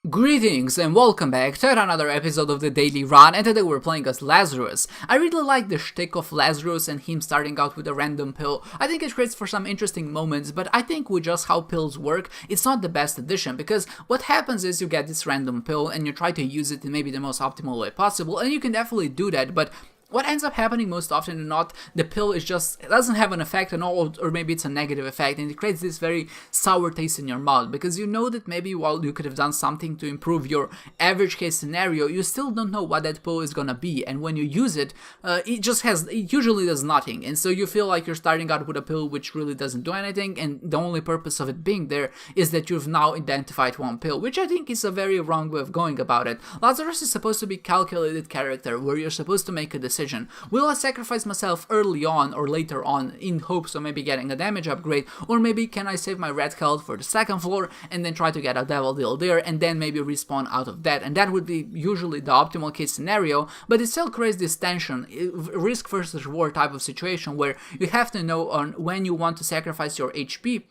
Greetings and welcome back to another episode of the Daily Run, and today we're playing as Lazarus. I really like the shtick of Lazarus and him starting out with a random pill. I think it creates for some interesting moments, but I think with just how pills work, it's not the best addition, because what happens is you get this random pill and you try to use it in maybe the most optimal way possible, and you can definitely do that, but what ends up happening most often than not, the pill is just, it doesn't have an effect at all, or maybe it's a negative effect, and it creates this very sour taste in your mouth, because you know that maybe while you could have done something to improve your average case scenario, you still don't know what that pill is gonna be, and when you use it, it usually does nothing, and so you feel like you're starting out with a pill which really doesn't do anything, and the only purpose of it being there is that you've now identified one pill, which I think is a very wrong way of going about it. Lazarus is supposed to be a calculated character, where you're supposed to make a decision. Will I sacrifice myself early on or later on in hopes of maybe getting a damage upgrade, or maybe can I save my red health for the second floor and then try to get a devil deal there and then maybe respawn out of that, and that would be usually the optimal case scenario, but it still creates this tension, risk versus reward type of situation where you have to know on when you want to sacrifice your HP.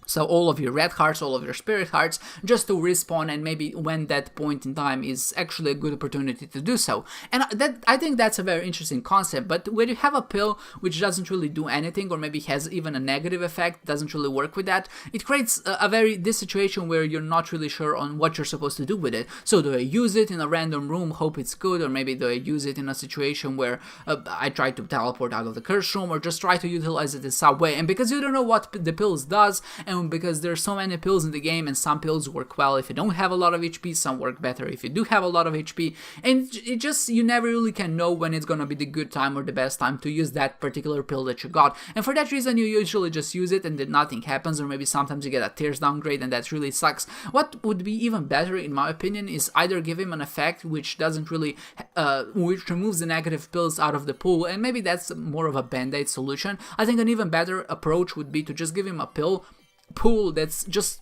So all of your red hearts, all of your spirit hearts, just to respawn, and maybe when that point in time is actually a good opportunity to do so. And I think that's a very interesting concept, but when you have a pill which doesn't really do anything, or maybe has even a negative effect, doesn't really work with that, it creates this situation where you're not really sure on what you're supposed to do with it. So do I use it in a random room, hope it's good, or maybe do I use it in a situation where I try to teleport out of the curse room, or just try to utilize it in some way? And because you don't know what the pills does, and because there's so many pills in the game, and some pills work well if you don't have a lot of HP, some work better if you do have a lot of HP, and you never really can know when it's gonna be the good time or the best time to use that particular pill that you got, and for that reason you usually just use it and then nothing happens, or maybe sometimes you get a tears downgrade and that really sucks. What would be even better in my opinion is either give him an effect which doesn't really, which removes the negative pills out of the pool, and maybe that's more of a band-aid solution. I think an even better approach would be to just give him a pill pool that's just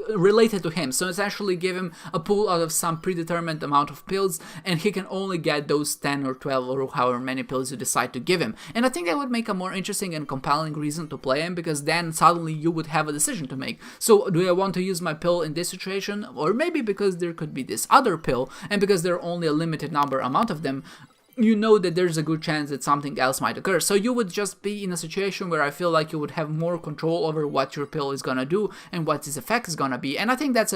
related to him, so essentially give him a pool out of some predetermined amount of pills, and he can only get those 10 or 12 or however many pills you decide to give him. And I think that would make a more interesting and compelling reason to play him, because then suddenly you would have a decision to make. So do I want to use my pill in this situation, or maybe because there could be this other pill, and because there are only a limited amount of them, you know that there's a good chance that something else might occur. So you would just be in a situation where I feel like you would have more control over what your pill is gonna do and what its effect is gonna be. And I think that's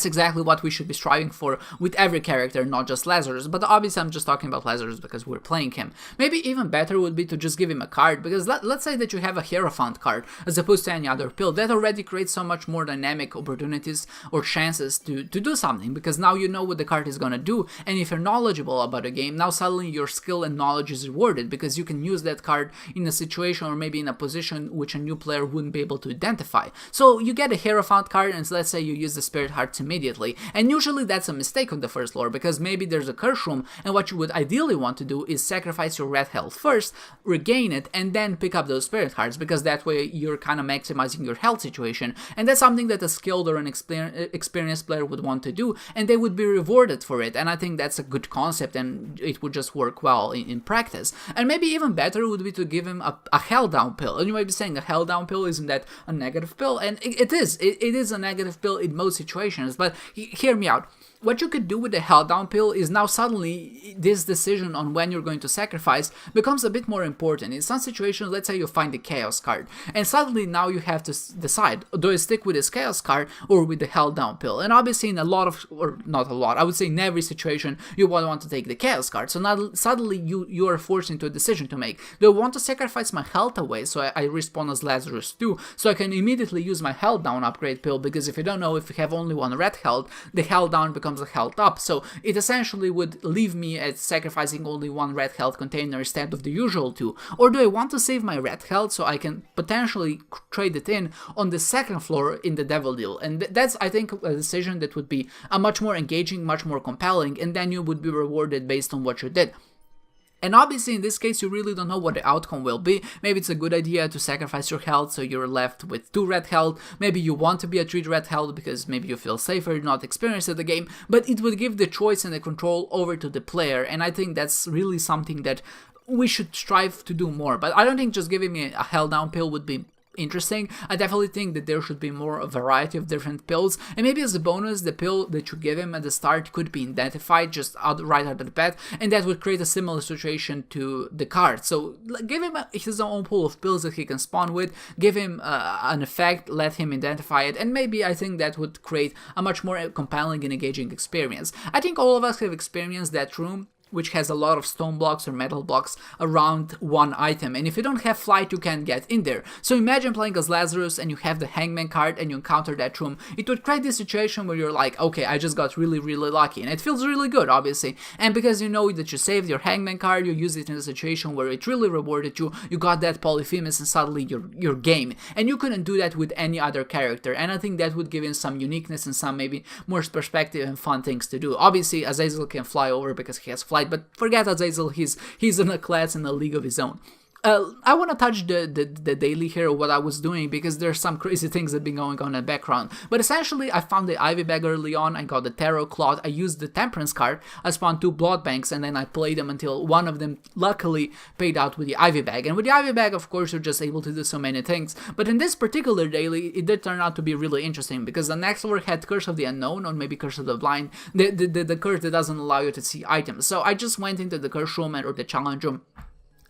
exactly what we should be striving for with every character, not just Lazarus, but obviously I'm just talking about Lazarus because we're playing him. Maybe even better would be to just give him a card, because let's say that you have a Hierophant card as opposed to any other pill. That already creates so much more dynamic opportunities or chances to do something, because now you know what the card is gonna do, and if you're knowledgeable about a game, now suddenly your skill and knowledge is rewarded, because you can use that card in a situation or maybe in a position which a new player wouldn't be able to identify. So you get a Hierophant card, and let's say you use the Spirit Hearts immediately, and usually that's a mistake on the first floor, because maybe there's a curse room, and what you would ideally want to do is sacrifice your red health first, regain it, and then pick up those spirit hearts, because that way you're kind of maximizing your health situation, and that's something that a skilled or an experienced player would want to do, and they would be rewarded for it. And I think that's a good concept, and it would just work well in practice. And maybe even better would be to give him a held down pill. And you might be saying, a held down pill, isn't that a negative pill? And it is a negative pill in most situations. But hear me out. What you could do with the held down pill is now suddenly this decision on when you're going to sacrifice becomes a bit more important. In some situations, let's say you find the Chaos card, and suddenly now you have to decide, do I stick with this Chaos card or with the held down pill? And obviously in a lot of, or not a lot, I would say in every situation, you would want to take the Chaos card. So now suddenly you are forced into a decision to make. Do I want to sacrifice my health away so I respawn as Lazarus too, so I can immediately use my held down upgrade pill? Because if you don't know, if you have only one red health, the held down becomes a health up, so it essentially would leave me at sacrificing only one red health container instead of the usual two. Or do I want to save my red health so I can potentially trade it in on the second floor in the devil deal? And that's, I think, a decision that would be a much more engaging, much more compelling, and then you would be rewarded based on what you did. And obviously in this case you really don't know what the outcome will be. Maybe it's a good idea to sacrifice your health so you're left with 2 red health. Maybe you want to be at 3 red health because maybe you feel safer, not experienced at the game. But it would give the choice and the control over to the player, and I think that's really something that we should strive to do more. But I don't think just giving me a held down pill would be interesting. I definitely think that there should be more a variety of different pills, and maybe as a bonus, the pill that you give him at the start could be identified just right out of the bat, and that would create a similar situation to the card. So give him his own pool of pills that he can spawn with, give him an effect, let him identify it, and maybe I think that would create a much more compelling and engaging experience. I think all of us have experienced that room which has a lot of stone blocks or metal blocks around one item, and if you don't have flight, you can't get in there. So imagine playing as Lazarus and you have the Hangman card and you encounter that room. It would create this situation where you're like, okay, I just got really, really lucky, and it feels really good, obviously. And because you know that you saved your Hangman card, you use it in a situation where it really rewarded you, you got that Polyphemus, and suddenly you're game. And you couldn't do that with any other character, and I think that would give him some uniqueness and some maybe more perspective and fun things to do. Obviously, Azazel can fly over because he has flight, but forget Azazel, he's in a class in a league of his own. I want to touch the daily here, what I was doing, because there's some crazy things that have been going on in the background. But essentially, I found the Ivy Bag early on, I got the Tarot Cloth, I used the Temperance card, I spawned 2 Blood Banks, and then I played them until one of them luckily paid out with the Ivy Bag. And with the Ivy Bag, of course, you're just able to do so many things. But in this particular daily, it did turn out to be really interesting, because the next work had Curse of the Unknown, or maybe Curse of the Blind, the curse that doesn't allow you to see items. So I just went into the Curse Room or the Challenge Room,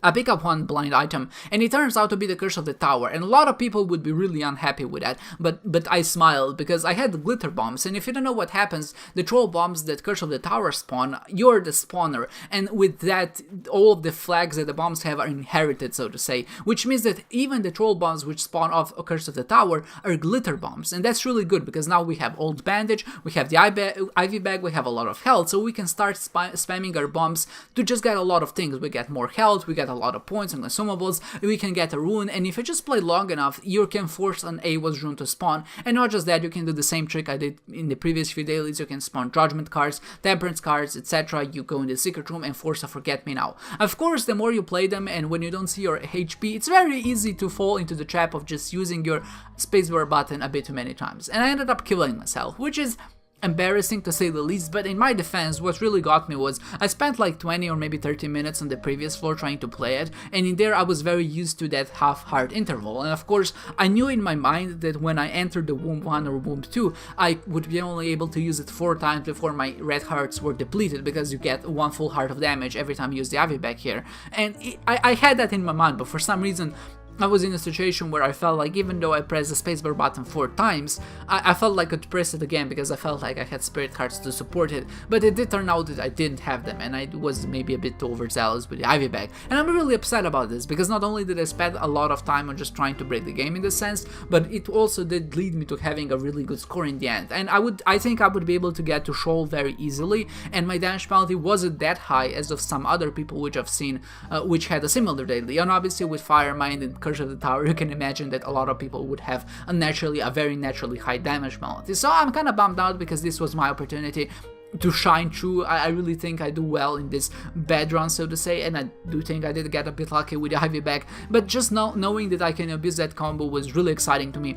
I pick up one blind item, and it turns out to be the Curse of the Tower, and a lot of people would be really unhappy with that, but I smiled, because I had the glitter bombs, and if you don't know what happens, the troll bombs that Curse of the Tower spawn, you're the spawner, and with that, all of the flags that the bombs have are inherited, so to say, which means that even the troll bombs which spawn off a Curse of the Tower are glitter bombs, and that's really good, because now we have Old Bandage, we have the Ivy Bag, we have a lot of health, so we can start spamming our bombs to just get a lot of things. We get more health, we get a lot of points and consumables, we can get a rune, and if you just play long enough, you can force an AWAS rune to spawn. And not just that, you can do the same trick I did in the previous few dailies. You can spawn Judgment cards, Temperance cards, etc. You go in the secret room and force a Forget Me Now. Of course, the more you play them, and when you don't see your HP, it's very easy to fall into the trap of just using your spacebar button a bit too many times. And I ended up killing myself, which is embarrassing to say the least, but in my defense, what really got me was I spent like 20 or maybe 30 minutes on the previous floor trying to play it, and in there I was very used to that half-heart interval, and of course I knew in my mind that when I entered the Womb 1 or Womb 2, I would be only able to use it 4 times before my red hearts were depleted, because you get 1 full heart of damage every time you use the Ivy Bag here, and I had that in my mind, but for some reason I was in a situation where I felt like even though I pressed the spacebar button 4 times, I felt like I could press it again because I felt like I had spirit cards to support it, but it did turn out that I didn't have them, and I was maybe a bit too overzealous with the Ivy Bag, and I'm really upset about this, because not only did I spend a lot of time on just trying to break the game in this sense, but it also did lead me to having a really good score in the end, and I think I would be able to get to Shoal very easily, and my damage penalty wasn't that high as of some other people which I've seen which had a similar daily, and obviously with Firemind and Curse of the Tower, you can imagine that a lot of people would have a very naturally high damage penalty. So I'm kind of bummed out, because this was my opportunity to shine through. I really think I do well in this bad run, so to say, and I do think I did get a bit lucky with the Ivy Bag, but just knowing that I can abuse that combo was really exciting to me.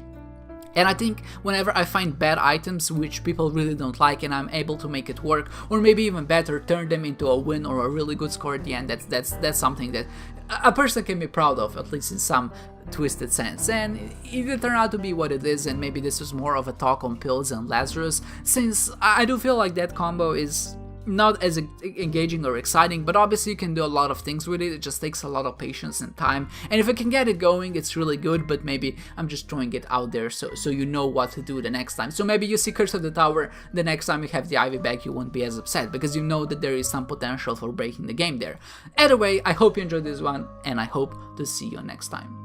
And I think whenever I find bad items which people really don't like and I'm able to make it work, or maybe even better, turn them into a win or a really good score at the end, that's something that a person can be proud of, at least in some twisted sense. And it did turn out to be what it is, and maybe this was more of a talk on pills and Lazarus, since I do feel like that combo is not as engaging or exciting, but obviously you can do a lot of things with it. It just takes a lot of patience and time, and if I can get it going, it's really good, but maybe I'm just throwing it out there so you know what to do the next time. So maybe you see Curse of the Tower, the next time you have the Ivy Bag, you won't be as upset, because you know that there is some potential for breaking the game there. Either way, I hope you enjoyed this one, and I hope to see you next time.